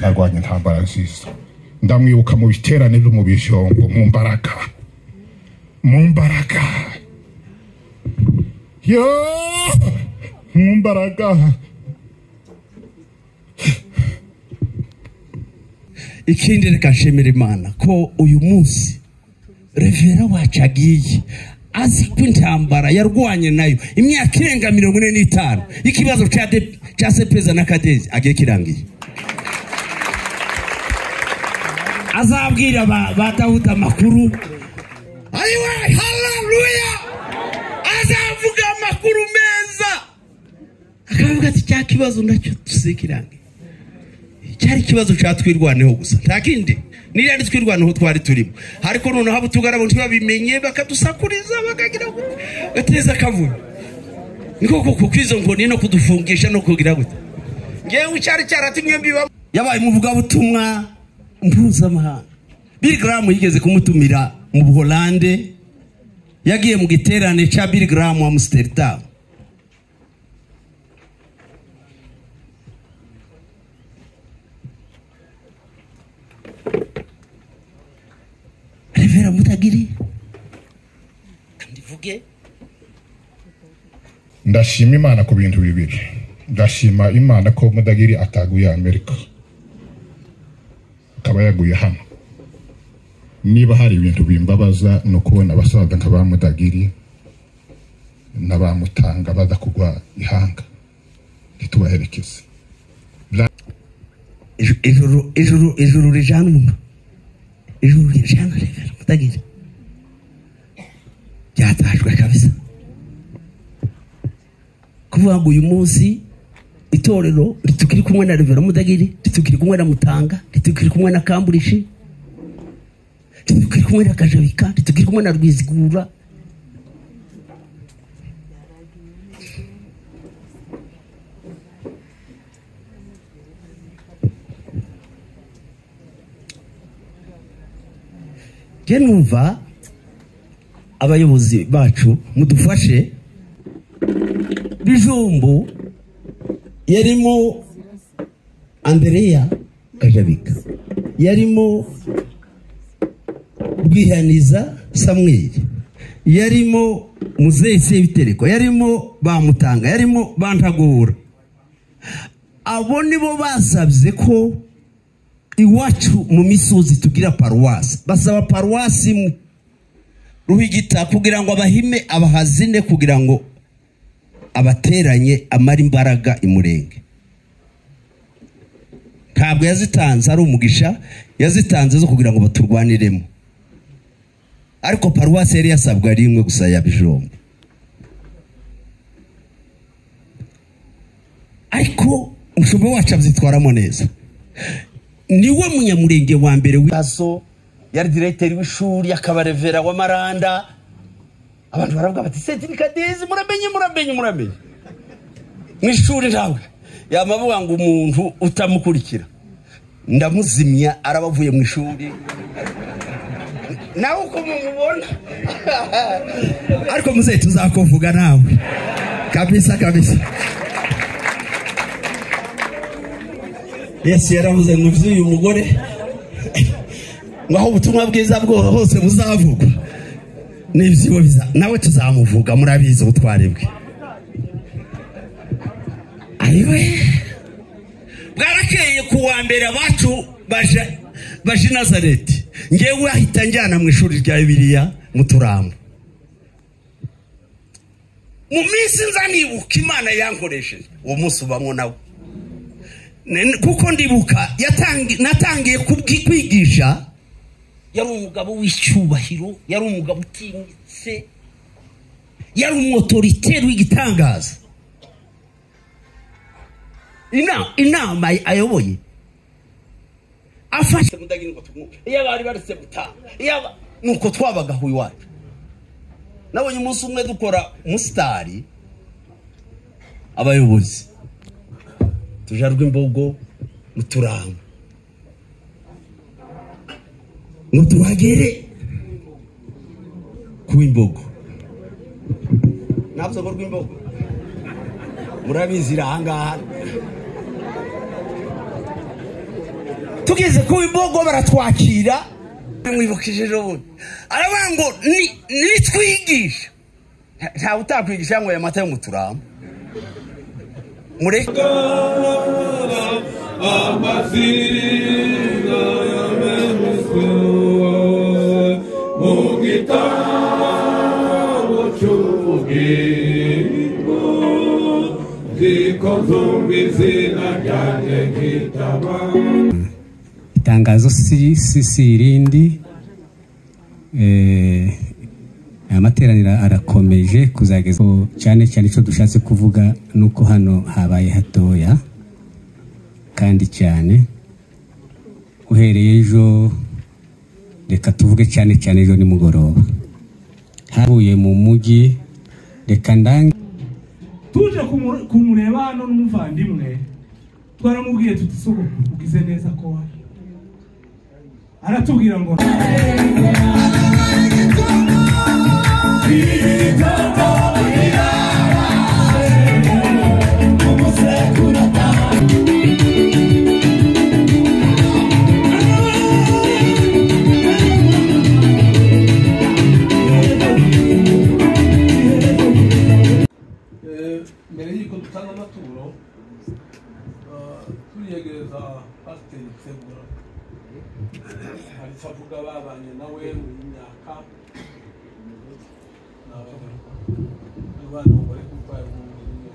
narwanye intambara nziza ndamwibuka mu biterane byo mu Bijombo mu mbaraga yo mu mbaraga. Ikindi reka nshimira Imana ko uyu munsi Revera wacu agiye azi ko intambara yarwanye nayo imyaka irenga 45 ikibazo cya Sepeza na Kadezi agiye kirangiye. Azabwira ba Dawudi amakuru, ayiwe haleluya, azavuga amakuru meza, akavuga ati cya kibazo nacyo tusekirangiye. Cyari kibazo cyatwirwaneho gusa nta kindi nirari twirwaneho twari turimo, ariko none habo tugarabo ntibabimenye bakadusakuriza bakagira gateza kavuyo niko kukwizo ngo nino kudufungisha no kugira gute. Ngewe cyari cyaratumye mbiba yabaye muvuga butumwa mpuzamahanga. Billy Graham yigeze kumutumira mu Buholande, yagiye mu giterane cha Billy Graham wa Amsterdam. Revera Mutagiri kandivuge ndashima Imana ku bintu bibiri. Ndashima Imana ko Mutagiri ataguye Amerika akaba yaguye hano. Niba hari ibintu bimbabaza no kubona abasaza nk'aba Mutagiri n'abamutanga badakugwa ihanga ntitubaherekeze. Ijuru rijana Revera Mutagiri byatajwe kabisa. Kuvuga ngo uyu munsi itorero ritukiri kumwe na Revera Mutagiri, ritukiri kumwe na Mutanga, ritukiri kumwe na Kamburishi, ritukiri kumwe na Kajabika, ritukiri kumwe na Rwizigura. Numva abayobozi bacu mudufashe. Bijombo yarimo Andrea Kajabika, yarimo Rwihaniza Samuel, yarimo Muzehe Sebitereko, yarimo Bamutanga, yarimo Bantagura. Abo nibo basabye ko iwacu mu misozi tugira paruwasi. Basaba paruwasi mu Ruhigita kugira ngo abahime abahazine kugira ngo abateranye amara imbaraga imurenge. Ntabwo yazitanze ari umugisha, yazitanze zo kugira ngo baturwaniremo. Ariko paruwasi yari yasabwa ari imwe gusa ya Bijombo. Ariko umushumba wacu abyitwaramo neza. Niwe munyamurenge wa mbere w'aso yari directeur w'ishuri akaba Revera wa Maranda. Abantu baravuga bati Sentini Kadezi muramenye mw'ishuri ntabwo yamavuga ngo umuntu utamukurikira ndamuzimya arabavuye mu ishuri nawe uko mumubona. Ariko muzehe tuzakuvuga nawe kabisa. Yesu yaravuze ngo uyu mugore ngaho ubutumwa bwiza bwo hose buzavuga n'ibyo biza nawe tuzamuvuga murabizi ubutwarebwe. Ayiwe bwarakeye kuwa mbere abacu baje Nazareti, ngewe ahita njyana mu ishuri rya Bibiliya mu Turambo. Mu minsi nzanibuka Imana yankoresheje uwo munsi ubamwo nawe, kuko ndibuka natangiye kwigisha. Yari umugabo w'icyubahiro, yari umugabo utinyitse, yari umuautoritaire w'igitangaza. Inama ayoboye afashe Mutagiri ngo tumwe yabari baretse Mutanga nuko twabaga huye wacu. Nabonye umunsi umwe dukora umusitari abayobozi tujarwe Imbogo mu Turambo ngo tuhagere ku Imbogo. Nabyo ngo Imbogo murabizi ahangaha tugeze ku Bimbogo baratwakira mwibukije rero aravuga ngo nitwigisha nta utakwigisha ngo yamata yo muturama mureke amazina yameneswe mu gitabo cy'ubugingo ziko zumva izina ryanjye nkitaba. Itangazo si irindi, amateraniro arakomeje kuzageza cyane cyane icyo dushatse kuvuga nuko hano habaye hatoya kandi cyane uhereye ejo, reka tuvuge cyane cyane ejo nimugoroba habuye mu mujyi, reka ndange tuje kumureba hano n'umuvandimwe twaramubwiye tuti soko ugize neza ko waje, aratubwira ngo mbere y'uko dutanga amaturo turiyegereza pasiteri Tsegura hari avuga babanye nawe mu myaka n'abana bari kurwara mu mubiri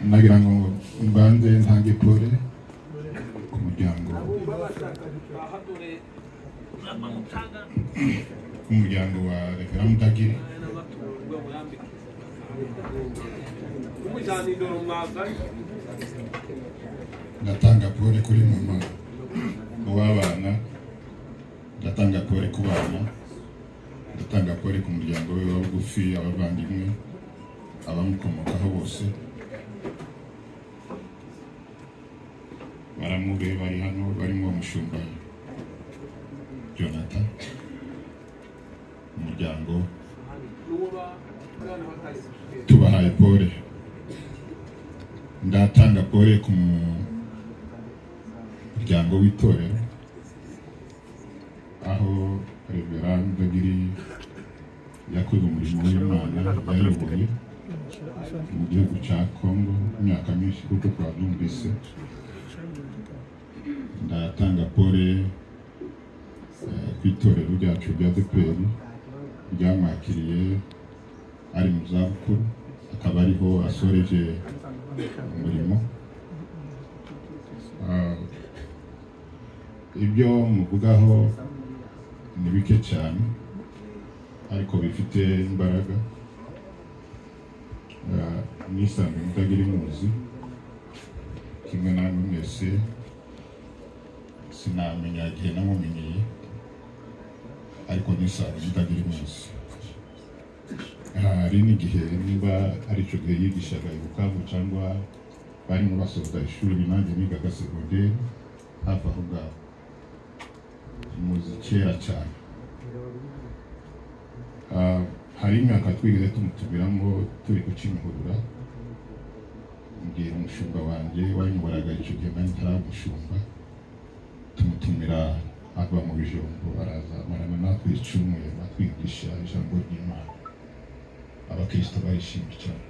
nagira ngo mbanze ntange pole ku muryango wa Reverend Mutagiri, ndatanga pole kuri mama w'abana, ndatanga pole ku bana, ndatanga pole ku muryango we wa bugufi, abavandimwe, abamukomokaho bose. Baramube bari hano barimo umushumba Jonathan, umuryango tubahaye pole. Ndatanga pole ku muryango w'itorero aho Reverend Mutagiri yakoze umurimo w'Imana yayoboye mu gihugu cya Congo imyaka myinshi kuko twabyumvise. Ndatanga pole ku itorero ryacu rya ADEPR ryamwakiriye ari mu zabukuru, akaba ariho asoreje umurimo. Ibyo muvugaho ni bike cyane ariko bifite imbaraga. Nisanzwe Mutagiri muzi kimwe namwe mwese, sinamenya igihe namumenyeye ariko nisanzwe Mutagiri muzi. Hari n'igihe niba ari cyo gihe yigishaga i Bukavu cyangwa barimo basoza ishuri, nanjye nigaga segonderi hafi aho ngaho, muzi kera cyane. Hari imyaka twigeze tumutumiramo turi ku Kimihurura, mbwira umushumba wanjye wanyoboraga icyo gihe nanjye ntaramushumba, tumutumira ava mu Bijombo, araza amarana natwe icyumweru atwigisha ijambo ry'Imana. Abakristo barishimye cyane.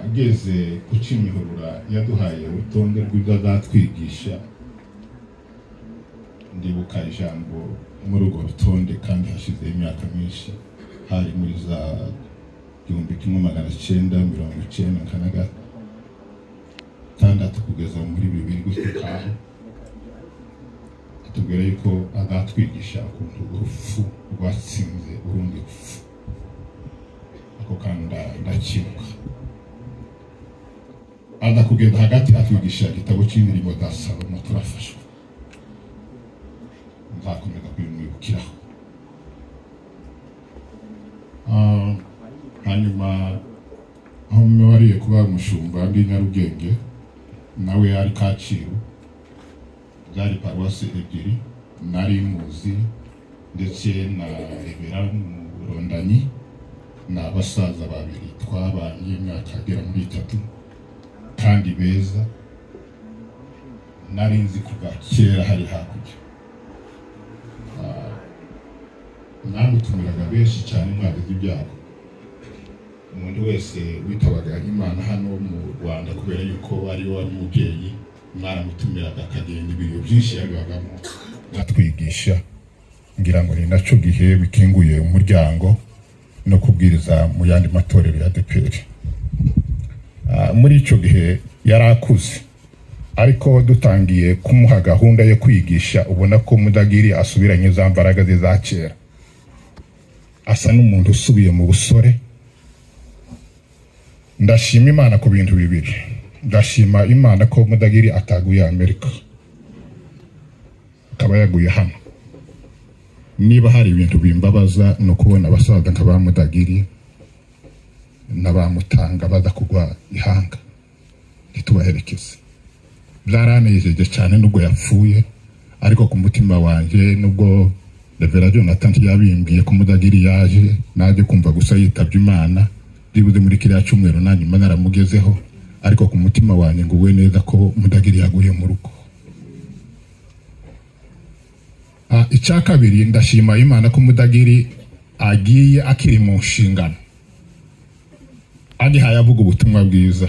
Ageze ku Kimihurura yaduhaye urutonde rw'ibyo azatwigisha. Ndibuka ijambo muri urwo rutonde kandi hashize imyaka myinshi, hari muri za 1996 kugeza muri 2000 atubwira yuko azatwigisha ukuntu urupfu rwatsinze urundi rupfu. Ako kandi ndakibuka. Aza kugenda hagati atwigisha igitabo cy'indirimbo za Salomo, turafashwa. Nzakomeza kubimwibukiraho. Hanyuma aho mwariye kuba umushumba ndi Nyarugenge nawe ari Kacyiru, zari paruwasi ebyiri nari muzi, ndetse na Revera Rondanyi n'abasaza babiri twabanye imyaka agera muri 3 kandi beza nari nzi kuva kera hari hakurya. Namutumiraga benshi cyane mwagize ibyago, umuntu wese witabaga Imana hano mu Rwanda kubera yuko ari wari umubyeyi, mwaramutumiraga akagenda ibintu byinshi yabibagamo atwigisha. Ngira ngo ni naco gihe bikinguye umuryango no kubwiriza mu yandi matorero ya ADEPR. Muri ico gihe yarakuze, ariko dutangiye kumuha gahunda yo kwigisha ubona ko Mudagiri asubiranye za mbaraga ze za kera, asa n'umuntu usubiye mu busore. Ndashima Imana ku bintu bibiri. Ndashima Imana ko Mudagiri ataguye Amerika, akaba yaguye hano. Niba hari ibintu bimbabaza no kubona abasaza nk'aba Mudagiri n'abamutanga baza kugwa ihanga ntitubaherekeze. Byaranejeje cyane nubwo yapfuye, ariko ku mutima wanje nubwo Revera Jonathan yabimbwiye ko Mudagiri yaje, naje kumva gusa yitabye Imana bibuze muri kiriya cyumweru nanyuma naramugezeho, ariko ku mutima wanje nguwe neza ko Mudagiri yaguye mu rugo. Icya kabiri, ndashima Imana ko Mudagiri agiye akiri mu nshingano, agihaye avuga ubutumwa bwiza.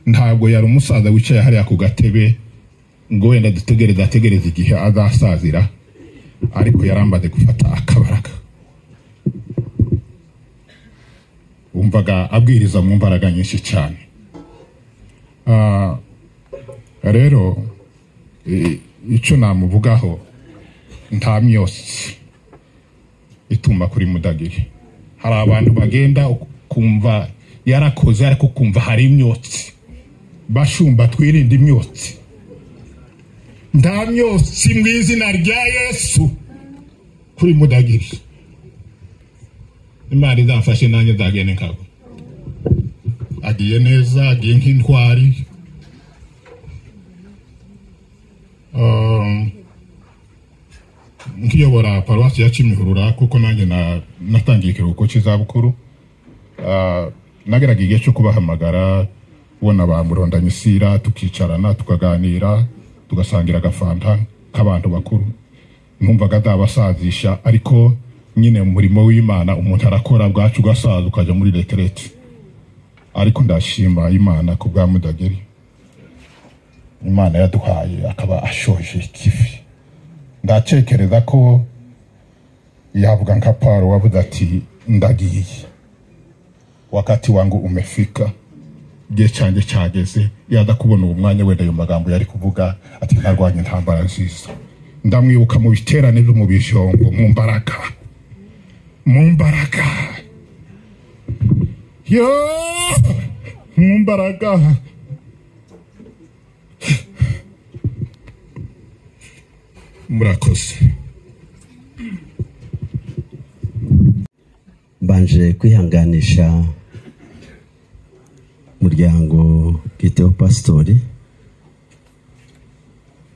Ntabwo yari umusaza wicaye hariya ku gatebe ngo wenda ategereza igihe azasazira, ariko yarambaze gufata akabaraga. Umvaga abwiriza mu mbaraga nyinshi cyane. Rero icyo namuvugaho, nta myotsi ituma kuri Mudagiri. Hari abantu bagenda kumva yarakoze ariko kumva hari imyotsi. Bashumba twirinde imyotsi. Nta myotsi mu izina rya Yesu kuri Mudagiri. Imana izamfashe nanjye nzagende nkabo. Agiye neza, agiye nk'intwari. Nkiyobora paruwasi ya Kimihurura kuko nanjye natangiye ikiruhuko cy'izabukuru. Nageraga igihe cyo kubahamagara, ubona ba Murondanya Isira, tukicarana tukaganira, tugasangira agafanta k'abantu bakuru. Numvaga ndabasazisha, ariko nyine umurimo w'Imana umuntu arakora bwacu ugasaza ukaja muri retraite. Ariko ndashima Imana ku bwa Mudagiri. Imana yaduhaye akaba ashoje ikivi. Ndacekereza ko yavuga nka Paulo wavuze ati ndagiye, wakati wangu umefika, gihe cyanjye cyageze. Yada kubona umwanya wenda ayo magambo yari kuvuga ati ntarwanye intambara nziza. Ndamwibuka mu biterane byo mu bijombo, mu mbaraga yo mu mbaraga. Murakoze. Mbanje kwihanganisha umuryango bwiteho pastori,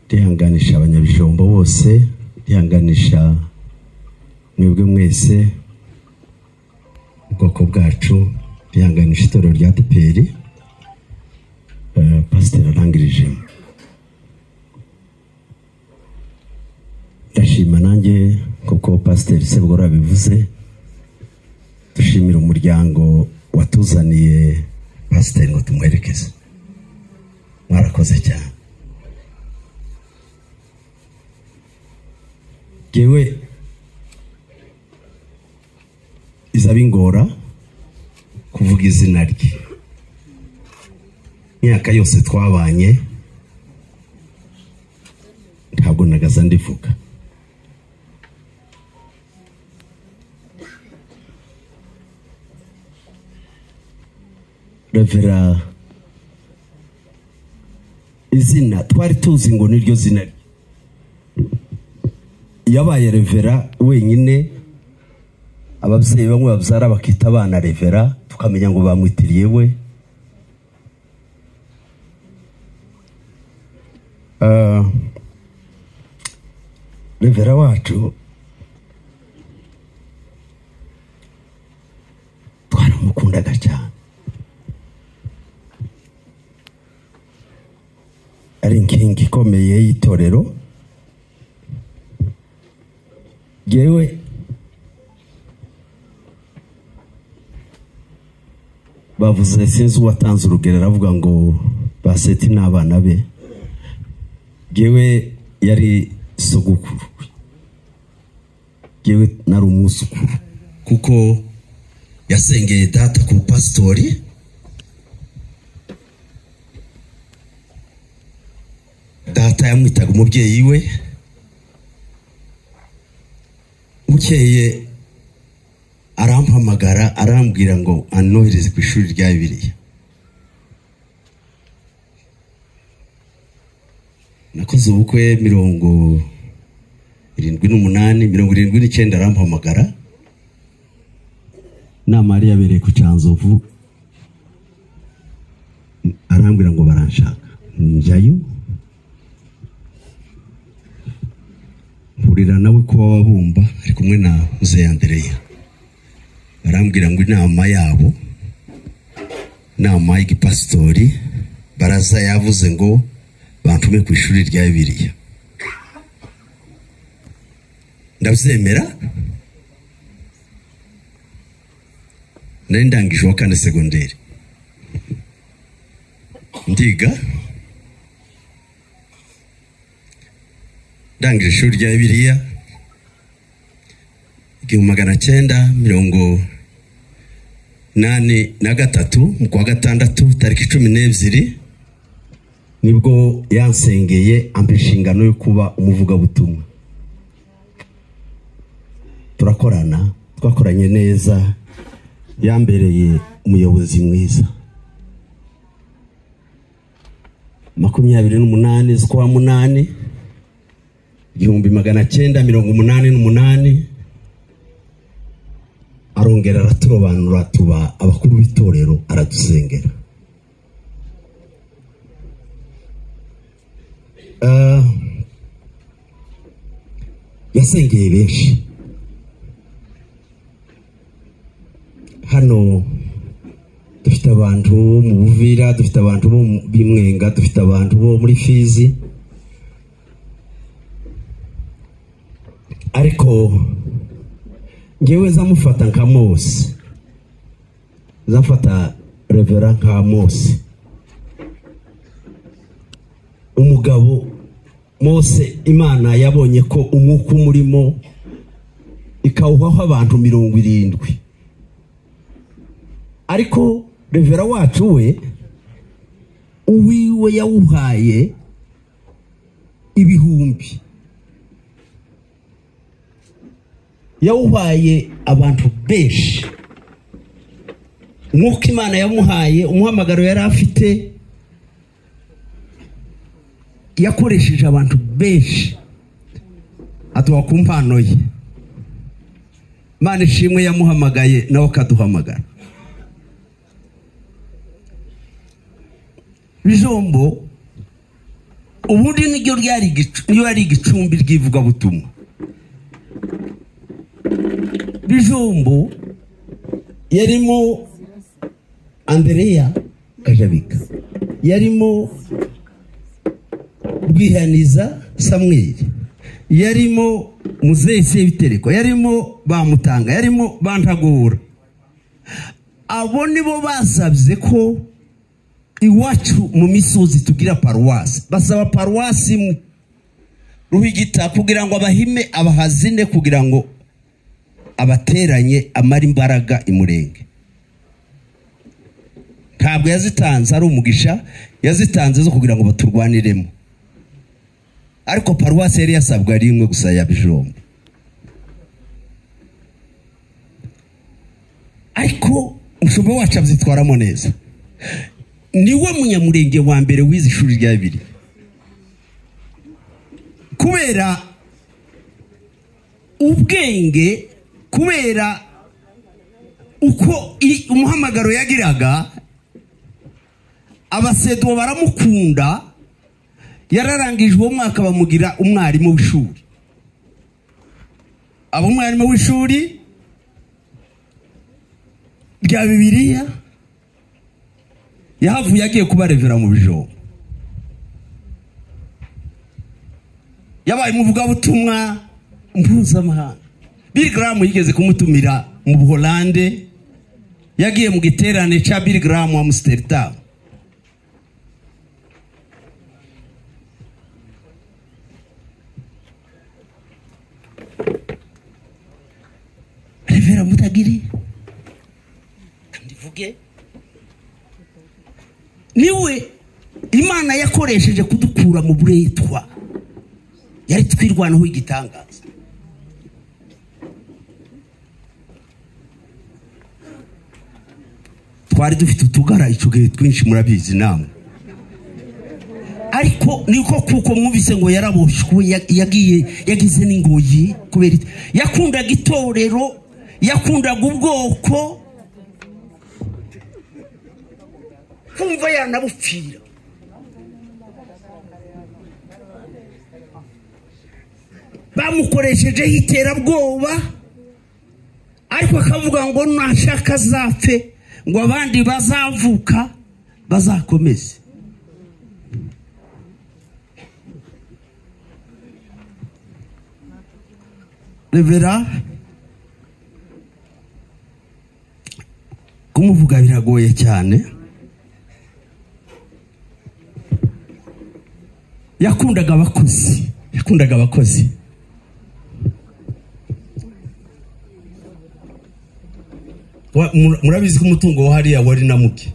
ndihanganisha abanyabijombo bose, ndihanganisha mwebwe mwese ubwoko bwacu, ndihanganisha itorero rya ADEPR. Pastor arangirije. Ndashima nanjye kuko Pastor Sebugora bivuze, dushimira umuryango watuzaniye Pastor ngo tumwerekeze. Mwarakoze cyane. Jewe izabingora kuvuga izina rye. Myaka yose twabanye ntabwo nagaza ndivuga. Revera izina twari tuzi ngo niryo zina rye. Yabaye Revera wenyine, ababyeyi bamwe babyara bakita abana Revera, tukamenya ngo bamwitiriye we, Revera wacu twaramukundaga cyane, ari inkingi ikomeye y'itorero. Yewe bavuze sinzi uwatanze urugero aravuga ngo Baseti n'abana be. Yewe yari sogokuru, yewe nari umwuzukuru, kuko yasengeye data ku pastori. Data yamwitaga umubyeyi we. Bukeye arampamagara arambwira ngo anohereze ku ishuri rya Bibiliya. Nakoze ubukwe 78, 79 arampamagara. Nama yari yabereye ku Cyanzovu, arambwira ngo baranshaka. Njyayo mpurira nawe ko wabumba ari kumwe na Muze Andreya. Barambwira ngo inama yabo, nama y'igipastori, baraza yavuze ngo bantume ku ishuri rya Bibiliya. Ndabyemera. Nari ndangije wa kane segonderi, ndiga ndangije ishuri rya Bibiliya 1983 mu kwa gatandatu tariki 12 nibwo yansengeye ampa inshingano yo kuba umuvugabutumwa. Turakorana, twakoranye neza, yambereye umuyobozi mwiza. 28 z'ukwa munani 1988 arongera araturobanura tuba abakuru b'itorero, aradusengera. Yasengeye benshi hano. Dufite abantu mu Buvira, dufite abantu bo b'Imwenga, dufite abantu bo muri Fizi. Ariko ngewe zamufata nka Mose, zamfata Revera nka Mose. Umugabo Mose Imana yabonye ko umwuka umurimo ikawuhaho abantu 70. Ariko Revera wacu we uwiwe yawuhaye ibihumbi, yawuhaye abantu benshi. Nk'uko Imana yamuhaye umuhamagaro yari afite, yakoresheje abantu benshi atuwa ku mpano ye. Imana ishimwe yamuhamagaye nawe akaduhamagara. Bijombo ubundi niryo yari igicumbi ry'ivugabutumwa. Bijombo yarimo Andreya Kajabika, yarimo Rwihaniza Samuel, yarimo Muzehe Sebitereko, yarimo Bamutanga, yarimo Bantagura. Abo nibo basabye ko iwacu mu misozi tugira paruwasi. Basaba paruwasi imwe Ruhigita kugira ngo abahime abahazine, kugira ngo abateranye amara imbaraga imurenge. Ntabwo yazitanze ari umugisha, yazitanze zo kugira ngo baturwaniremo. Ariko paruwasi yari yasabwa ari imwe gusa ya Bijombo. Ariko umushumba wacu abyitwaramo neza. Niwe munyamurenge wa mbere wize ishuri rya Bibiliya. Kubera ubwenge, kubera uko umuhamagaro yagiraga, abasedo baramukunda, yararangije uwo mwaka bamugira umwarimu w'ishuri. Abo umwarimu w'ishuri rya Bibiliya yahavuye agiye kuba revera mu Bijombo. Yabaye umuvugabutumwa mpuzamahanga. Billy Graham yigeze kumutumira mu Buholande, yagiye mu giterane cha Billy Graham wa Amsterdam. Revera Mutagiri ndivuge niwe Imana yakoresheje kudukura mu buretwa, yari twirwanaho igitangaza. Twari dufite utugara icugihe twinshi murabizi namwe, ariko niko kuko mwumvise ngo yaraboshwe, yagize n'ingoyi kubera yakundaga itorero, yakundaga ubwoko, kumva yanabupfira. Bamukoresheje iterabwoba, ariko akavuga ngo nashaka zapfe ngo abandi bazavuka bazakomeze. Revera kumuvuga biragoye cyane. Yakundaga abakozi. Murabizi ko umutungo wa hariya wari na muke,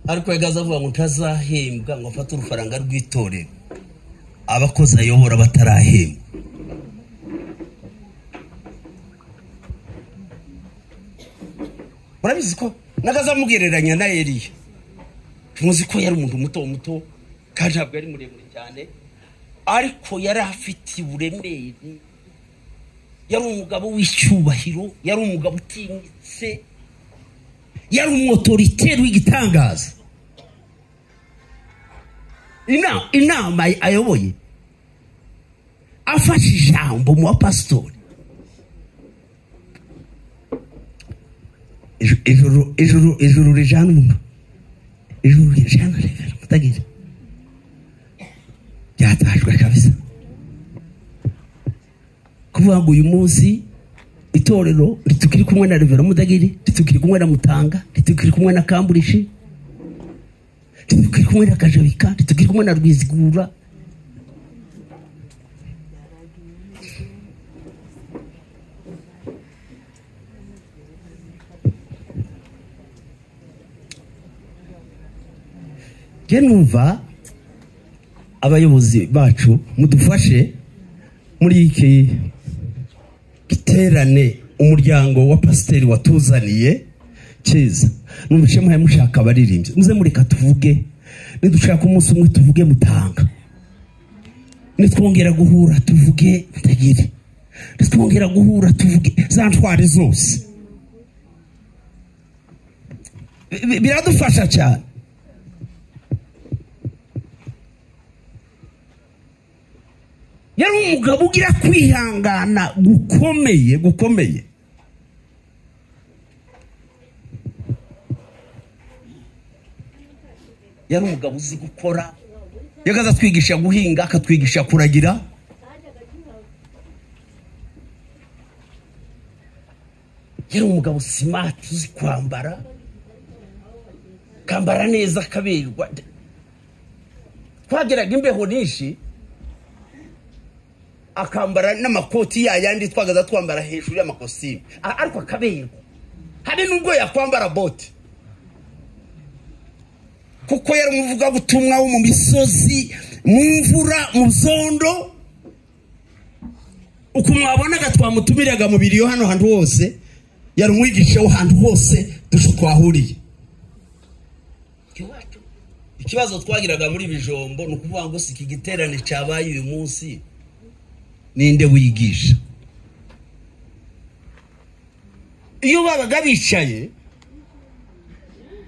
ariko yagaza avuga ngo ntazahembwa ngo afate urufaranga rw'itorero abakozi ayobora batarahembwa. Murabizi ko nagaza mugereranya na Eliya, muzi ko yari umuntu muto kandi ntabwo yari muremure cyane, ariko yari afite uburemere. Yari umugabo w'icyubahiro, yari umugabo utinyitse, yari umuautoritaire w'igitangaza. Inama ayoboye afashe ijambo mu bapasitori. Ijuru rijana umuntu, ijuru rijana Revera Mutagiri yatajwe kabisa. Kuvuga ngo uyu munsi itorero ritukiri kumwe na Revera Mutagiri, ritukiri kumwe na Mutanga, ritukiri kumwe na Kamburishi, ritukiri kumwe na Kajabika, ritukiri kumwe na Rwizigura. Numva abayobozi bacu mudufashe muri iki giterane umuryango wa pasiteri watuzaniye cyiza. Numvise muhaye mushaka abaririmbyi, muze mureka tuvuge, nidushaka umunsi umwe tuvuge Mutanga, nitwongera guhura tuvuge Mutagiri, nitwongera guhura tuvuge za ntwari zose. Biradufasha cyane. Yari umugabo ugira kwihangana gukomeye. Yari umugabo uzi gukora, yagaza twigisha guhinga, akatwigisha kuragira. Yari umugabo smart, uzi kwambara, kambara neza kaberwa. Twageraga imbeho nishi akambara n'amakoti yandi twagaza twambara hejuru y'amakositimu, ariko akaberwa. Hari nubwo yakwambara bote, kuko yari umuvuga butumwa wo mu misozi, mu mvura, mu zondo. Uko mwabonaga twamutumiraga mu biriyo hano hantu hose, yari umwigisha wo hantu hose twahuriye. Ikibazo twagiraga muri Bijombo ni ukuvuga ngo iki giterane cyabaye uyu munsi ninde wigisha. Iyo babaga bicaye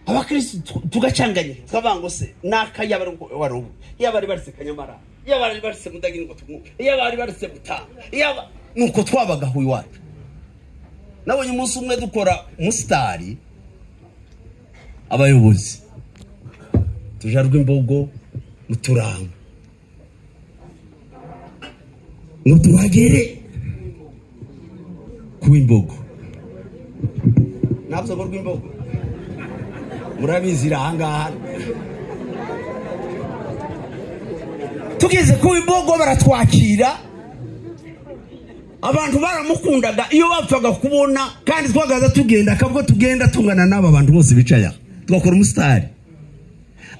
abakristo tugacanganye twabango se nakaya bari yabari barise Kanyamara yabari barise Mudagini ngo tumu yabari barise Mutanga yaba nuko twabaga hu iwacu nabonye umunsi umwe dukora mustari abayobozi tujarwe imbogo muturanga ngo turagere ku imbogo nabyo ngo rw'imbogo murabizira ahangaha tugeze ku imbogo baratwakira abantu baramukundaga iyo bapfaga kubona kandi twagaza tugenda akabwo tugenda tungana n'aba bantu bose bicaya twakora umustari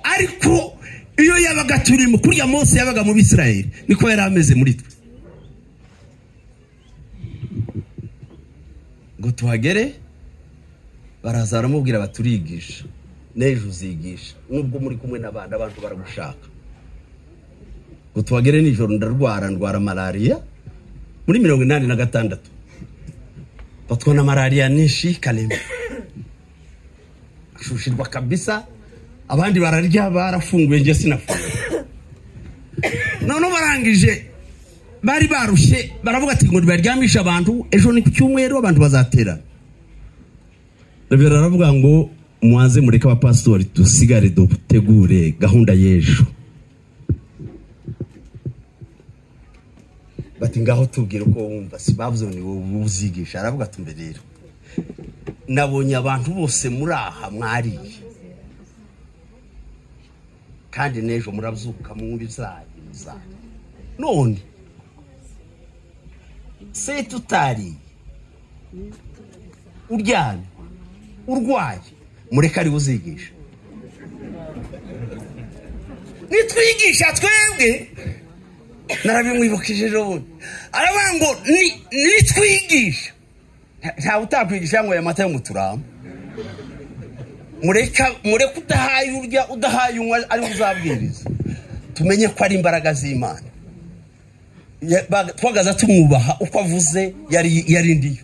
ariko iyo yabaga turimo kurya Mose yabaga mu Bisirayeli niko yari ameze muri twe ngo tuhagere baraza baramubwira baturigisha nejo uzigisha nubwo muri kumwe n'abandi abantu baragushaka ngo tuhagere nijoro ndwara malaria muri 86 batwana malaria nishi Kalema ashushirwa kabisa abandi bararya barafunguye nje sinafunguye none barangije bari barushye baravuga ati ngo baryamisha abantu ejo ni ku cyumweru abantu bazatera Rebera aravuga ngo mwanze mureka abapastori dusigare dutegure gahunda y'ejo bati ngaho tubwire uko wumva sibavuze ni wowe uzigisha aravuga tumbe rero nabonye abantu bose muri aha mwari kandi nejo murabyuka mu bizaza none se tutari uryane urwaye mureka ari uzigisha nitwigisha twebwe narabimwibukije rero aravuga ngo nitwigisha nta utakwigisha ngo yamata yo muturama mureka udahaye urya udahaye unywa ari uzabwiriza tumenye ko ari imbaraga z'Imana twagaza tumwubaha uko avuze yari ndiyo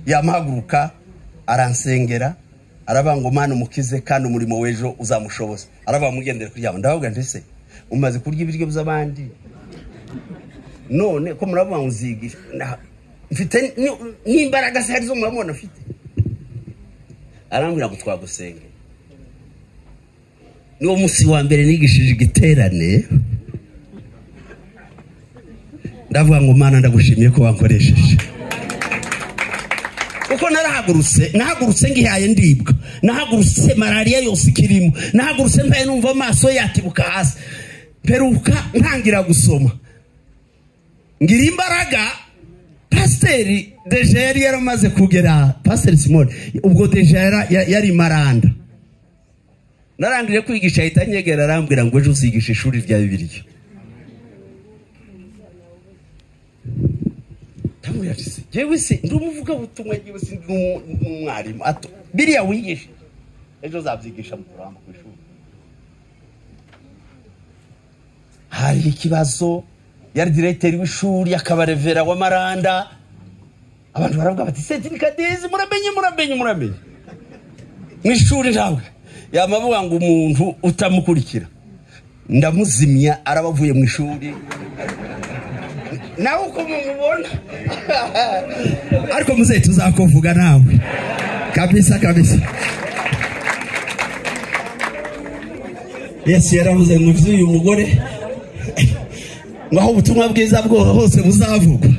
yamahaguruka aransengera aravuga ngo Mana umukize kandi umurimo w'ejo uzamushoboza aravuga mugendere kuri yabo ndavuga ndetse umaze kurya ibiryo by'abandi none ko muravuga ngo uzigisha mfite n'imbaraga se hari zo murabona afite arambwira ngo twagusenge niwo musi wa mbere nigishije igiterane ndavuga ngo Mana ndagushimiye ko wankoresheje kuko nahagurutse ngihaye ndibwa nahagurutse malaria yose ikirimo nahagurutse mbaye numva amaso yatibuka hasi peruka ntangira gusoma ngira imbaraga Pasiteri deja yari yaramaze kugera Pasiteri Simone ubwo deja yari maranda narangije kwigisha ahita nyegera arambwira ngo ejo uzigisha ishuri rya Bibiliya tamuri ati jewe se ndumuvuga butumwa jewe se ndumwarimu ato biriya wigisha ejo zabyigisha mu kuramba ku ishuri hari ikibazo yari directeur w'ishuri akabarevera wa maranda abantu baravuga bati Sentikadezi muramenye mw'ishuri ntabwo yamavuga ngo umuntu utamukurikira ndamuzimya arabavuye mu ishuri nawe uko mumubona ariko muze tuzakovuga nawe kabisa Yesu yaravuze ngo uyu mugore ngaho ubutumwa bwiza bwo hose buzavugwa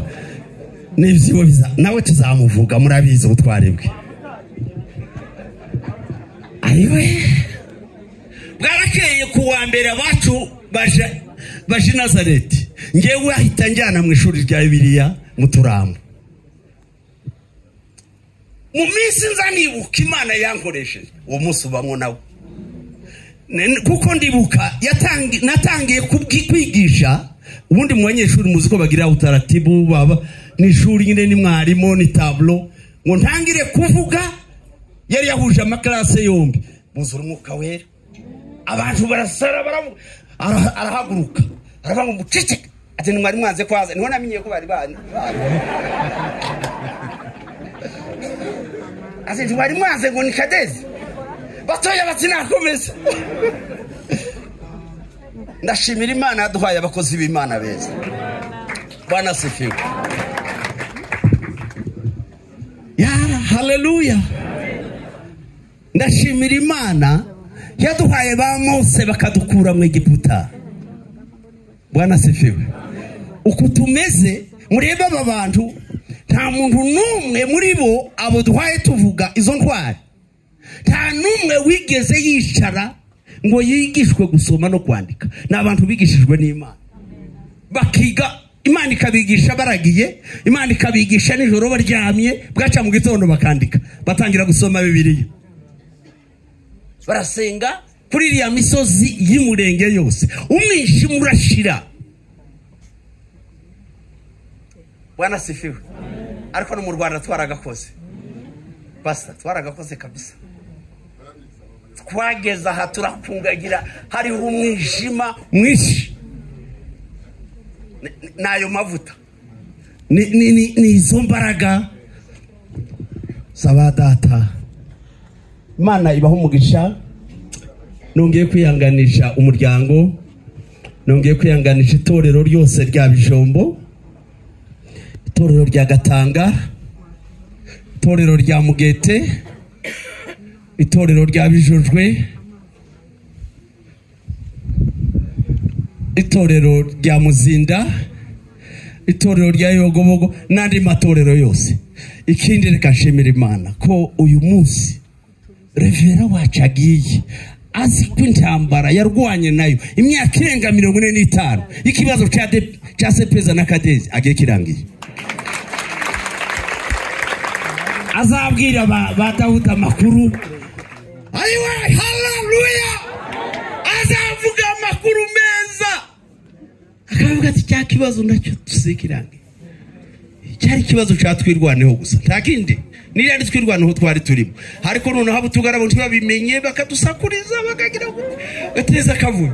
n'ibyo biza nawe tuzamuvuga murabizi ubutwarebwe ayiwe bwarakeye kuwa mbere abacu baje Nazareti ngewe ahita njyana mu ishuri rya Bibiliya mu Turambo mu minsi nzanibuka Imana yankoresheje uwo munsi ubamwo nawe kuko ndibuka natangiye kwigisha ubundi mu banyeshuri muzi ko bagira utaratibu baba n'ishuri nyine ni mwarimu ni tableau ngo ntangire kuvuga yari yahuje amaklase yombi muzura umwuka wera abantu barasara arahaguruka aravuga ngo muceceke ati mwari mwanze kwaza niho namenye ko bari bana ati mwari mwanze ngo ni Kadezi batoya batinakomeza. Ndashimira Imana yaduhaye abakozi b'Imana beza. Bwana asifiwe. Ya haleluya. Ndashimira Imana yaduhaye ba Mose bakadukura mu Egiputa. Bwana asifiwe. Uko tumeze mureba aba bantu nta muntu numwe muri bo abo duhaye tuvuga izo ntwari. Nta numwe wigeze yicara ngo yigishwe gusoma no kwandika. N'abantu bigishijwe n'Imana. Bakiga Imana ikabigisha baragiye, Imana ikabigisha nijoro baryamye, bwaca mu gitondo bakandika, batangira gusoma Bibiliya. Barasenga kuri iriya misozi y'Umurenge yose. Umwishi murashira. Bwana sifiwe. Ariko no mu Rwanda twaragakoze. Basta twaragakoze kabisa. Twageza aha turakungagira hari umwijima mwishi. Nayo mavuta. Ni izo mbaraga sabadata. Imana ibaho umugisha. Nongeye kwihanganisha umuryango. Nongeye kwihanganisha itorero ryose rya Bijombo. Itorero rya Gatanga. Itorero rya Mugete. Itorero rya Bijojwe. Itorero rya Muzinda. Itorero rya Yogobogo n'andi matorero yose. Ikindi reka nshimira Imana ko uyu munsi Revera wacagiye azi ko intambara yarwanye nayo imyaka irenga 45 ikibazo cya Sepeza na Kadezi agiye kirangiye. Azabwira batahuta amakuru. Ayiwe haleluya. Azavuga amakuru meza. Akavuga ati cya kibazo nacyo tusekirange. Cyari ikibazo cyatwirwaneho gusa. Nta kindi. Nirari twirwaneho twari turimo. Ariko none habo tugarabo ntibabimenye bakadusakuriza bakagira gateza kavuyo.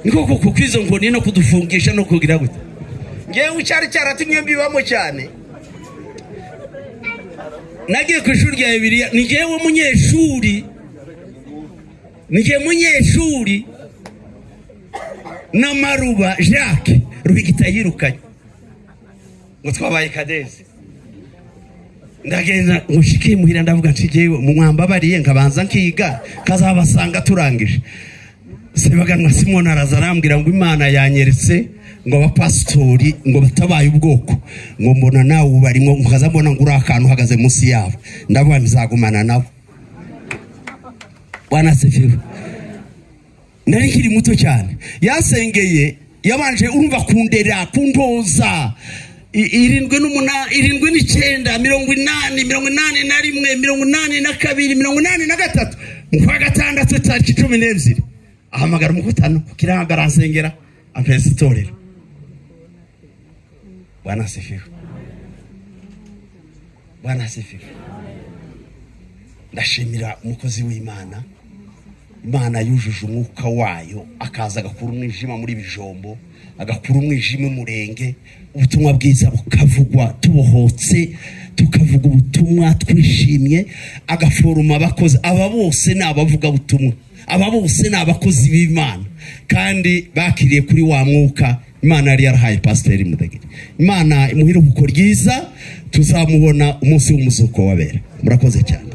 Niko koko kwizo ngo ni no kudufungisha no kugira gute. Ngewe cyari cyaratumye mbibamo cyane. Nagiye ku ishuri rya Bibiliya nigewe munyeshuri. Nije munyeshuri na Maruba Jacques Ruhigita yirukanye ngo twabaye Kadezi. Ndagenda mushike muhira ndavuga ntigewe mu mwamba bariye nkabanza nkiga kazabasanga turangije. Sebaganwa Simon arazarambwira ngo Imana yanyeretse ngo abapastori ngo batabaye ubwoko ngo mbona nawe ubarimo nkaza mbona ngura akantu hagaze munsi yabo ndavuga nzagumana nabo. Bwana sifiwe. Nari nkiri muto cyane yasengeye yabanje urumva kundera kuntoza 7 8 9 80 81 82 83 mukwa gatandatu tariki 12 ahamagara umukutano kirangara nsengera ampesa itorero. Bwana sifiwe. Bwana sifiwe. Ndashimira umukozi w'Imana. Imana yujuje umwuka wayo akaza agakura umwijima muri Bijombo, agakura umwijima Umurenge, ubutumwa bwiza bukavugwa tubohotse, tukavuga ubutumwa twishimye, agaforuma abakozi. Aba bose nabavuga ubutumwa, aba bose nabakozi b'Imana kandi bakiriye kuri wa mwuka Imana yari yarahaye Pastor Mudagiri. Imana imuhira uko ryiza tuzamubona umunsi w'umuzuko wabera. Murakoze cyane.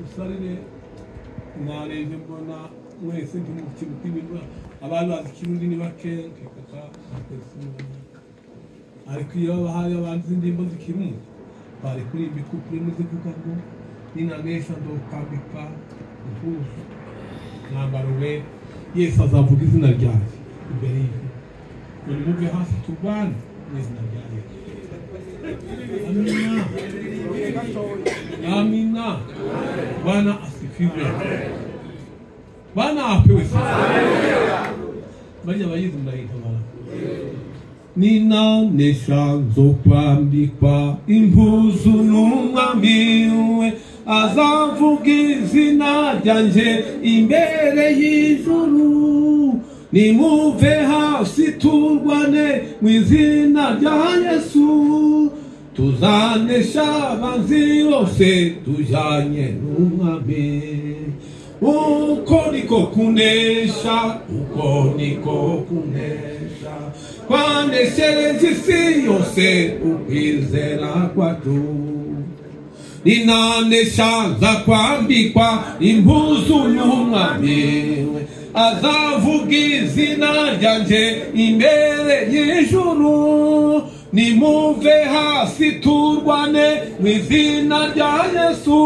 Usarire nareje mbona mwese ntimukibuka abantu bazi Kirundi ni bakenke kaka ariko iyo bahaye abantu indimbo z'Ikirundi bari kuri bikupure muzivuga ngo ninamesha ndo kwambika impuzu nambaro we Yesu azavuga izina ryawe imbere y'Imana. Uri hasi tubana n'izina ryawe. Amina. Amina. Bwana asifiwe. Bwana apewe sifa. Bali abayizi ndayitabara. Ninanesha zo kwambikwa impuzu n'umwami we azavuga izina ryanjye imbere y'ijuru. Nimuve hasi turwane mu izina rya Yesu, tuzanesha abanzi bose tujyanye n'umwami. Uko niko kunesha, uko niko kunesha, twaneshereje isi yose ukwizera kwacu. Ninanesha nza kwambikwa impuzu y'umwami, azavuga izina ryanjye imbere y'ijuru. Nimuve hasi turwane mu izina rya Yesu,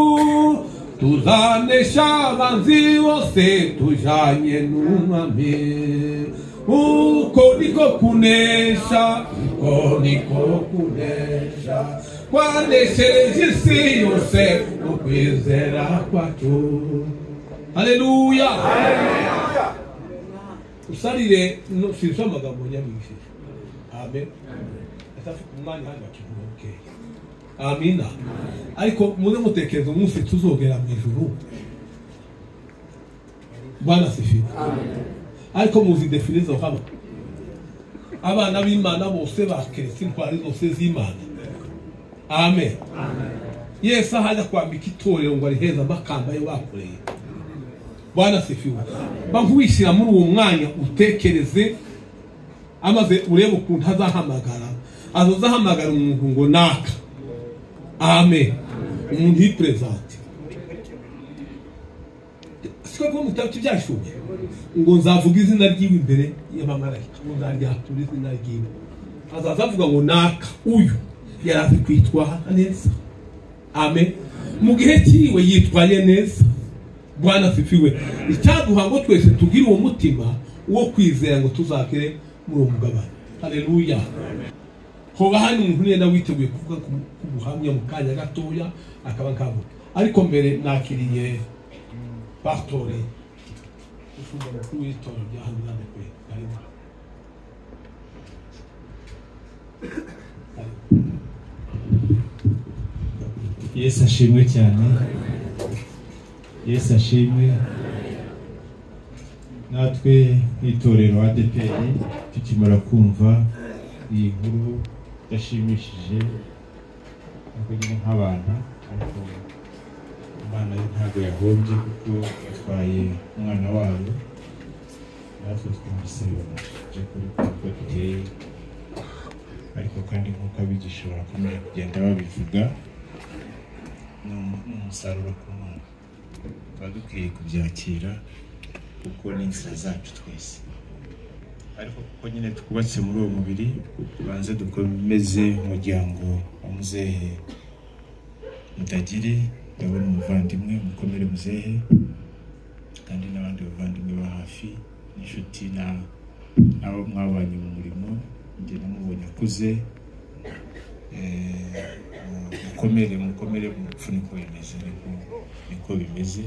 tuzanesha abanzi bose tujyanye n'umwami. Uko niko kunesha, uko niko kunesha, twaneshereje isi yose ukwizera kwacu. Haleluya. Usalire sinzi amagambo nyamwishije. Amen. Atafite umwanya hano bakivuge. Amina. Ariko muze mutekereza umunsi tuzogera mu ijuru. Bwana sifiwe. Ariko muzi definizo hano. Abana b'Imana bose bakiretse intwari zose z'Imana. Amen. Yesu haja kwambika itorero ngo ariheza amakamba yo bakoreye. Bwana sifiwe. Bankwishyira muri uwo mwanya utekereze, amaze urebe ukuntu azahamagara. Azozahamagara umuntu ngo naka. Amen. Umuntu yipresente. Siko ko mutatu byashuye. Ngo nzavuga izina ry'iwe imbere y'abamarayika. Ngo nzaryatura izina ry'iwe. Azavuga ngo naka uyu yarazi kwitwa neza. Amen. Mu gihe cyiwe yitwaye neza. Bwana sifiwe. Icyaduha ngo twese tugire uwo mutima wo kwizera ngo tuzakire muri uwo mugabane. Haleluya. Hoba hano umuntu nenda witeguye kuvuga ku buhamya mu kanya gatoya akaba nkavuga. Ariko mbere nakiriye Pastori ushobora kuwitora bya hano kwe. Yesu ashimwe cyane. Yesu ashimwe. Natwe itorero ADPR tukimara kumva iyi nkuru yashimishije nk'abantu, ariko Imana yo ntabwo yahombye kuko yatwaye umwana wayo. Natwe twumvise bibonetse kuri kuko duteye, ariko kandi nk'uko abigisha barakomeje kugenda babivuga, ni umusaruro ku Mana. Tuba dukwiye kubyakira kuko ni inzira zacu twese, ariko kuko nyine twubatse muri uwo mubiri, tubanze dukomeze umuryango wa muzehe Mutagiri. Ndabona umuvandimwe mukomere muzehe, kandi n'abandi bavandimwe ba hafi n'inshuti n'abo mwabanye mu murimo, njye namubonye akuze. Mukomere mu rupfu niko bimeze, niko bimeze.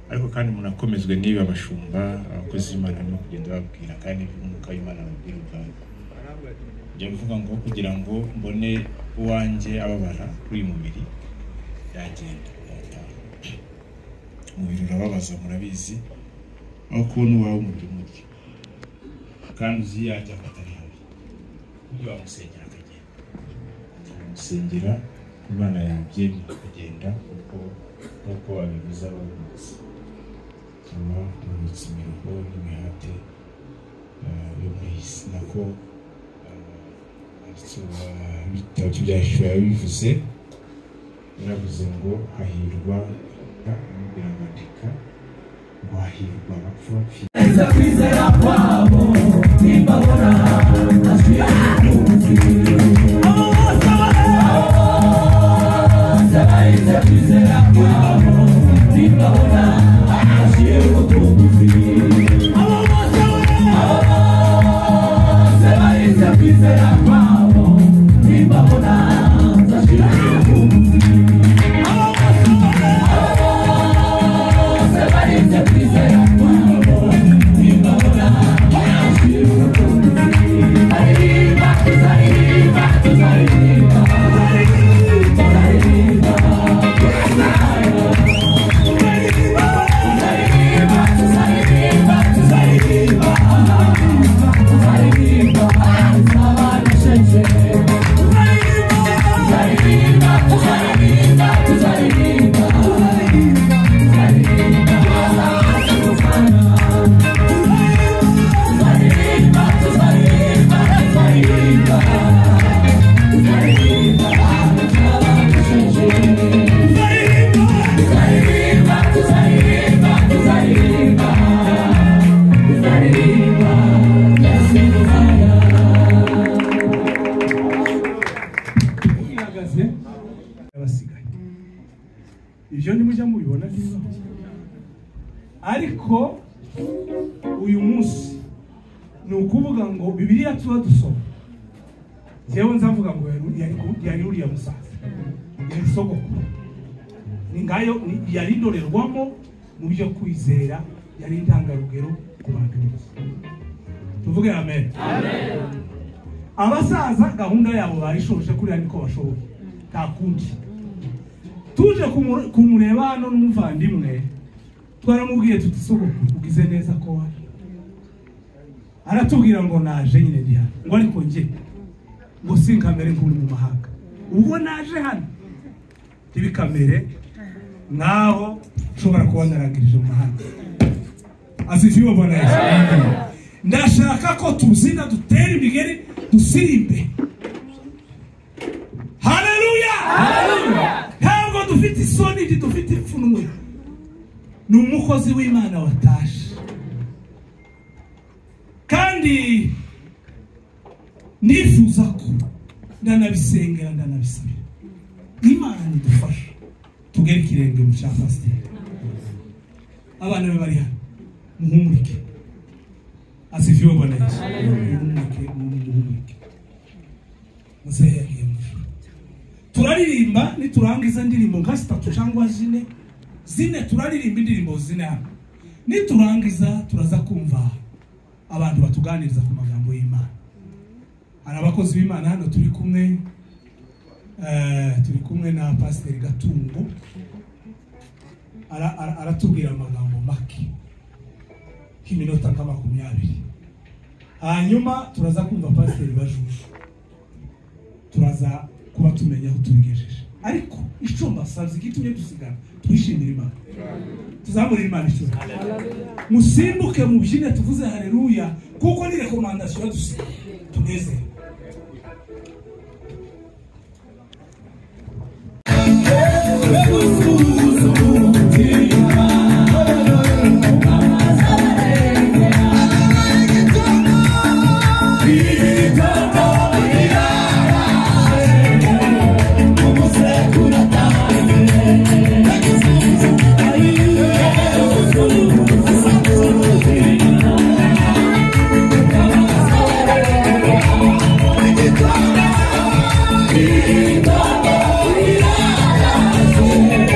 Ariko kandi munakomezwe niba abashumba abakozi b'Imana no kugenda babwira, kandi umwuka w'Imana ababwira ubwabo. Njya mvuga ngo kugira ngo mbone uwanjye ababara kuri uyu mubiri yagenda umubiri urababaza, murabizi, aho kubona uwawe umubiri murya kandi uzi yajya atari habi, ujye wamusengera akagenda, musengera Imana yabyemye akagenda nk'uko babivuze ababivuze. Tuba tubitse imiruho n'imihate yo mu isi, nako ibitabo by'Ibyahishuriwe yabivuze, yaravuze ngo hahirwa, birabandika ngo hahirwa abapfu bapfira. Kwizera kwabo nimbabona kwizera kwabo nimbabona ashiye ubutunzi. Kwizera kwabo nimbabona ashiye ubutunzi. Kwizera kwabo nimbabona ashiye ubutunzi. Aririmba ariko uyu munsi ni ukuvuga ngo Bibiliya tuba dusoma jewe nzavuga ngo yari uriya musaza yari sogokuru ni ngayo yari indorerwamo mu byo kwizera, yari intangarugero ku bantu bose. Tuvuge amen. Abasaza gahunda yabo barishoje kuri niko bashoboye nta kundi. Tuje kumureba hano n'umuvandimwe twaramubwiye tuti sogokuru ugize neza ko wari, aratubwira ngo naje nyine ndi hano, ngo ariko nge ngo sinkamere nk'uri mu mahanga, ubwo naje hano ntibikamere nkaho ushobora kuba naragirije mu mahanga. Asifiwe Bwana Yesu. Ndashaka ko tuzina dutera imigeri dusirimbe. Haleluya. Ntabwo dufite isoni, dufite ipfunwe. Ni umukozi w'Imana watashe, kandi nifuza ko ndanabisengera ndanabisabira Imana idufasha tugere ikirenge mu cya pasiteri. Abana be bari hano muhumurike. Asifiwe Bwana Yesu. Muhumurike musehe yagiye mu ijuru. Turaririmba niturangiza indirimbo nka 3 cyangwa 4 turaririmba indirimbo 4 hano. Niturangiza turaza kumva abantu batuganiriza ku magambo y'Imana. Hari abakozi b'Imana hano turi kumwe na Pasiteri Gatungo, aratubwira amagambo make k'iminota nka 20. Hanyuma turaza kumva Pasiteri Bajuju, turaza kuba tumenya aho tubigejeje. Ariko icumba sazi gitumye dusigana twishimira Imana, tuzamurira Imana icyo. Musimbuke mu byine tuvuze haleluya, kuko ni recommandation dusiga tuneze. Yeah.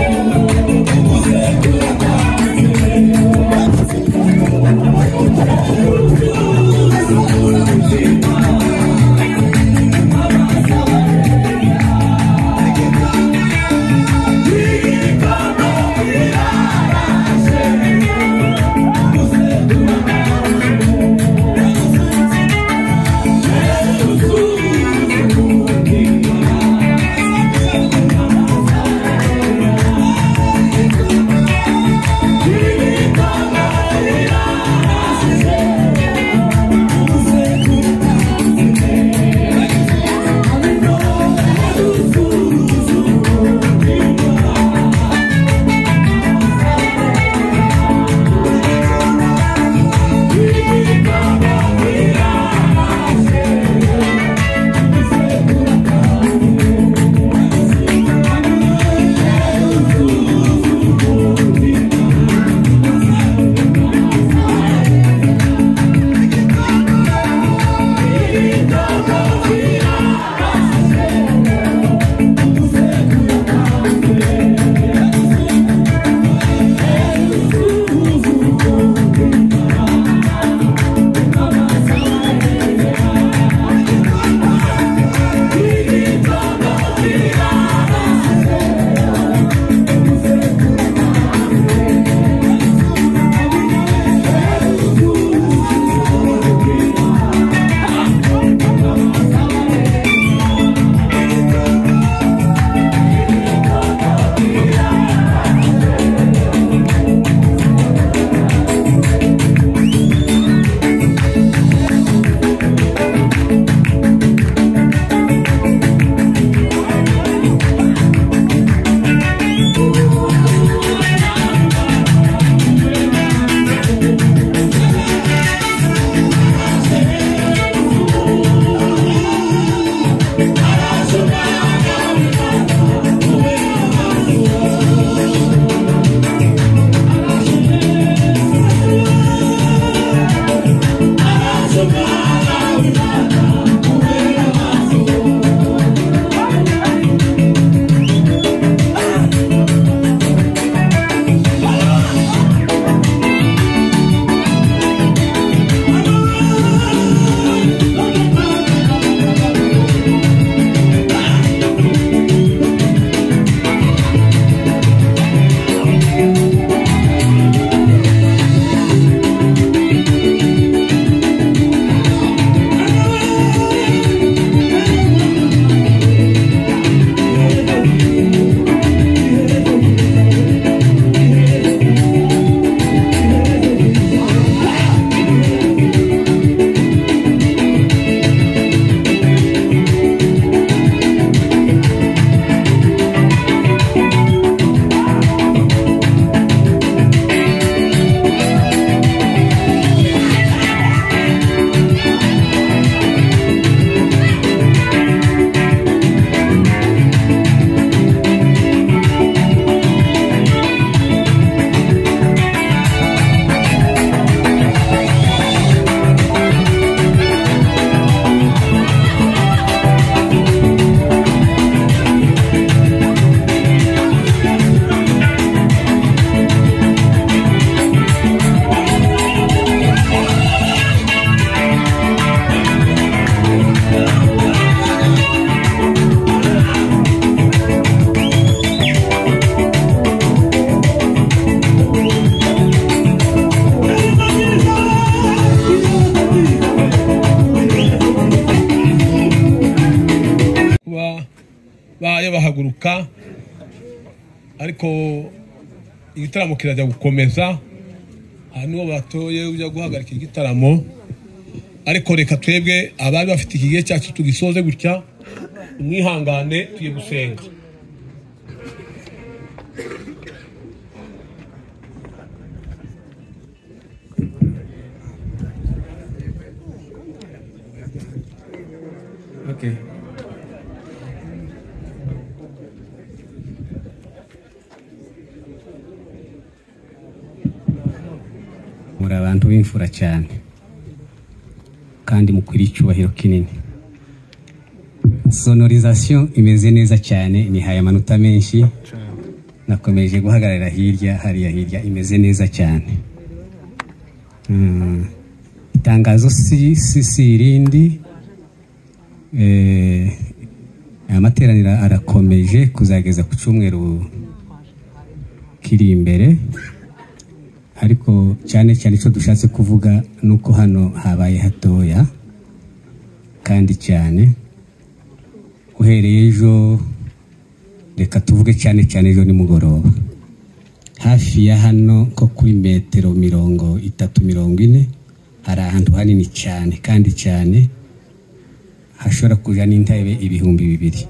bahaguruka ariko igitaramo kirajya gukomeza hano batoye ujya guhagarika igitaramo ariko reka twebwe abari bafite igihe cyacu tugisoze gutya umwihangane tugiye gusenga. Okay. Muri abantu b'imfura cyane kandi mukwiriye icyubahiro kinini. Sonorisation imeze neza cyane, ni haya amanota menshi. Nakomeje guhagarara hirya imeze neza cyane. Itangazo si irindi. Amateraniro arakomeje kuzageza ku cyumweru kiri imbere, ariko cyane icyo dushatse kuvuga nuko hano habaye hatoya kandi cyane. Uhereye ejo, reka tuvuge cyane ejo nimugoroba, hafi ya hano ko kuri metero 30-40 hari ahantu hanini cyane kandi cyane hashobora kuja n'intebe 2,000.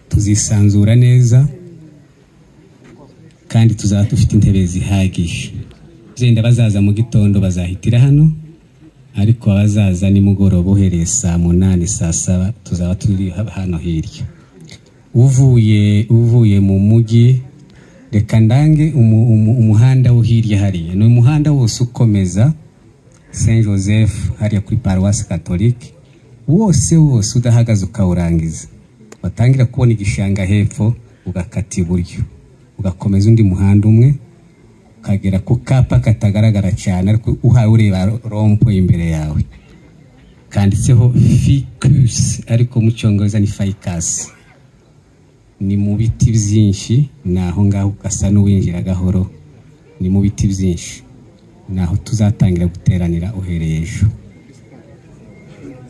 Tuzisanzura neza kandi tuzaba dufite intebe zihagije. Zenda bazaza mu gitondo bazahitira hano, ariko abazaza nimugoroba uhereye saa 8 saa 7 tuzaba turi hano hirya. Uvuye mu mujyi, reka ndange umuhanda wo hirya hariya, ni umuhanda wose ukomeza Saint Joseph hariya kuri Paroisse Catholique, wose udahagaze ukawurangiza, batangira kubona igishanga hepfo ugakata iburyo ugakomeza undi muhanda umwe ukagera ku kapa katagaragara cyane ariko uhaye ureba rompo imbere yawe kanditseho ficus, ariko mu cyongereza ni ficus. Ni mu biti byinshi, naho ngaho ugasa n'uwinjira gahoro, ni mu biti byinshi, naho tuzatangira guteranira uhereye ejo.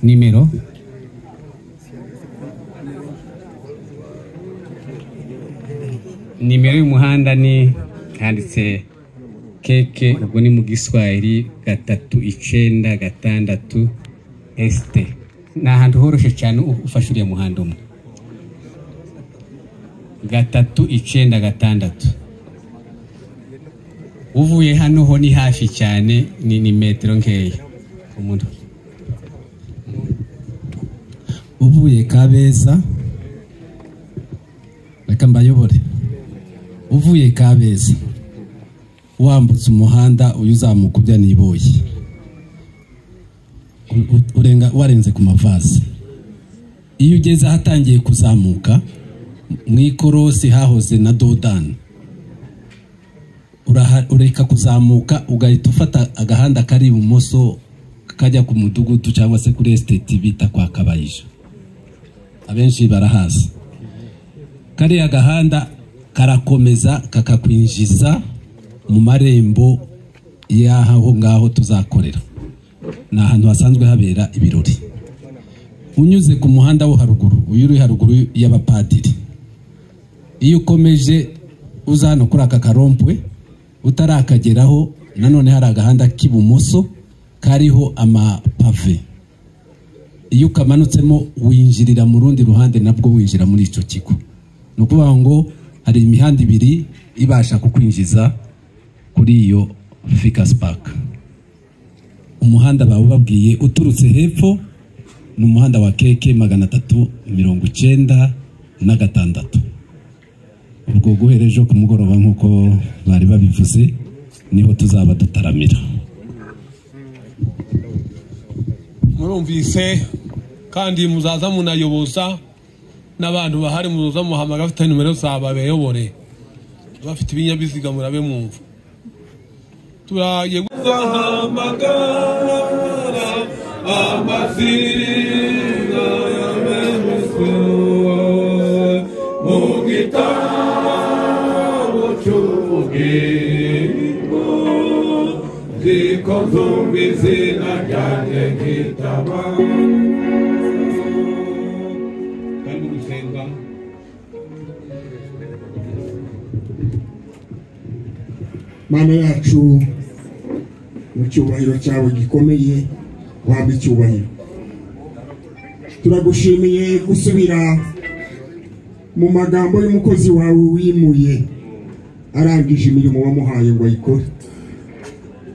Nimero y'umuhanda ni handitse keke, ubwo ni mu Giswahili 396 este. Ni ahantu horoshe cyane ufashe uriya muhanda umwe 396. Uvuye hano ho ni hafi cyane, ni metero nkeya umuntu. Uvuye Kabeza, reka mbayobore. Uvuye Kabeza wambutse umuhanda uyuzamuka ujya Niboye, warenze ku mavazi. Iyo ugeze ahatangiye kuzamuka mu ikorosi hahoze na Dodani, ureka kuzamuka ugahita ufata agahanda kari ibumoso kajya ku mudugudu cyangwa se kuri estate bita kwa Kabayija, abenshi barahazi. Kariya gahanda karakomeza kakakwinjiza mu marembo y'aho ngaho tuzakorera. Ni ahantu hasanzwe habera ibirori. Unyuze ku muhanda wo haruguru, uri haruguru y'abapadiri, iyo ukomeje uza hano kuri aka karompwe utarakageraho, nanone hari agahanda k'ibumoso kariho amapave. Iyo ukamanutsemo winjirira mu rundi ruhande, nabwo winjira muri icyo kigo. Ni ukuvuga ngo hari imihanda ibiri ibasha kukwinjiza kuri iyo Ficus Park. Umuhanda bababwiye uturutse hepfo ni umuhanda wa keke 396. Ubwo guhereje ku mugoroba nkuko bari babivuze niho tuzaba dutaramira. Murumvise kandi muzaza munayoboza n'abantu bahari, muzaza muhamagara afite nimero zaba bayobore, bafite ibinyabiziga murabe mwumva. Turaye guhamagara amazina y'abemezo mu gitabo cy'ubugingo, zikozumba izina ryanjye nkitaba. Kandi Mana yacu mu cyubahiro cyawe gikomeye waba icyubahiro. Turagushimiye gusubira mu magambo y'umukozi wawe wimuye arangije imirimo wamuhaye ngo ayikore,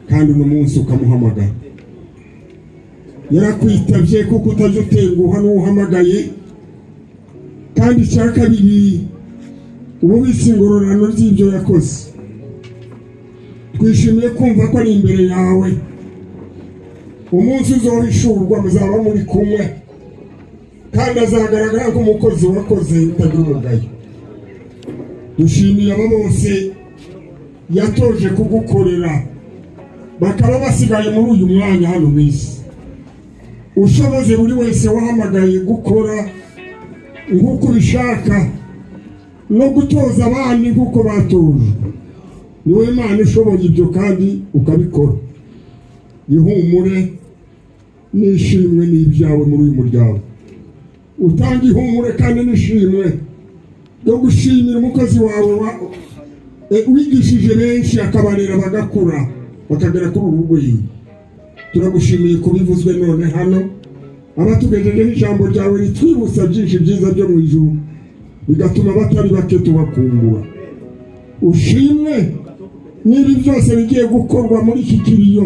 kandi uno munsi ukamuhamagara. Yarakwitabye kuko utajya utenguha n'uhamagaye, kandi icya kabiri ububitse ingororano ry'ibyo yakoze. Twishimiye kumva ko ari imbere yawe. Umunsi uzohishurwa muzaba muri kumwe, kandi azagaragara nk'umukozi wakoze utagira umugayo. Dushimiye abo bose yatoje kugukorera, bakaba basigaye muri uyu mwanya hano mu isi. Ushoboze buri wese wahamagaye gukora nk'uko ubishaka no gutoza abandi nk'uko batoje. Niwe Mana ushoboye ibyo kandi ukabikora. Ihumure n'ishimwe n'ibyawe muri uyu muryango. Utanga ihumure kandi n'ishimwe yo gushimira umukozi wawe wigishije benshi akabarera bagakura bakagera kuri ubu rwego. Turagushimiye kubivuzwe none hano, abatugejejeho ijambo ryawe ritwibutsa byinshi byiza byo mu ijuru, bigatuma batari bake tubakumbura. Ushimwe niba byose bigiye gukorwa muri iki kiriyo,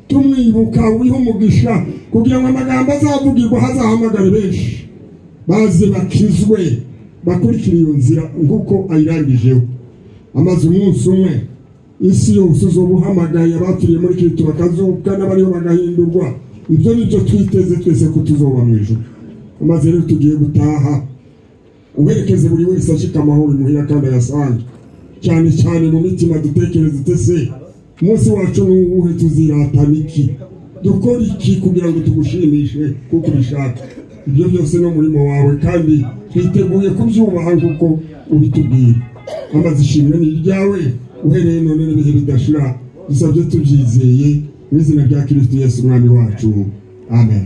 tumwibuka wiha umugisha kugira ngo amagambo azavugirwa hazahamagare benshi baze bakizwe bakurikira iyo nzira nk'uko ayirangijeho. Amaze umunsi umwe isi yose uzobuhamagaye abapfiriye muri Kristo bakazuka n'abariho bagahindurwa. Ibyo nibyo twiteze twese ko tuzoba mu ijuru. Amaze rero tugiye gutaha, uberekeze buri wese ashika amahoro imuhira kandi ayasange, cyane cyane mu mitima dutekereze tese umunsi wacu n'uwuhe, tuziratana iki, dukora iki kugira ngo tugushimishe kuko ubishaka. Ibyo byose no murimo wawe, kandi twiteguye kubyubaha nk'uko ubitubwira. Amaze ishimwe ni iryawe uhereye none n'ibihe bidashira. Dusabye tubyizeye mu izina rya Kristo Yesu umwami wacu, amen.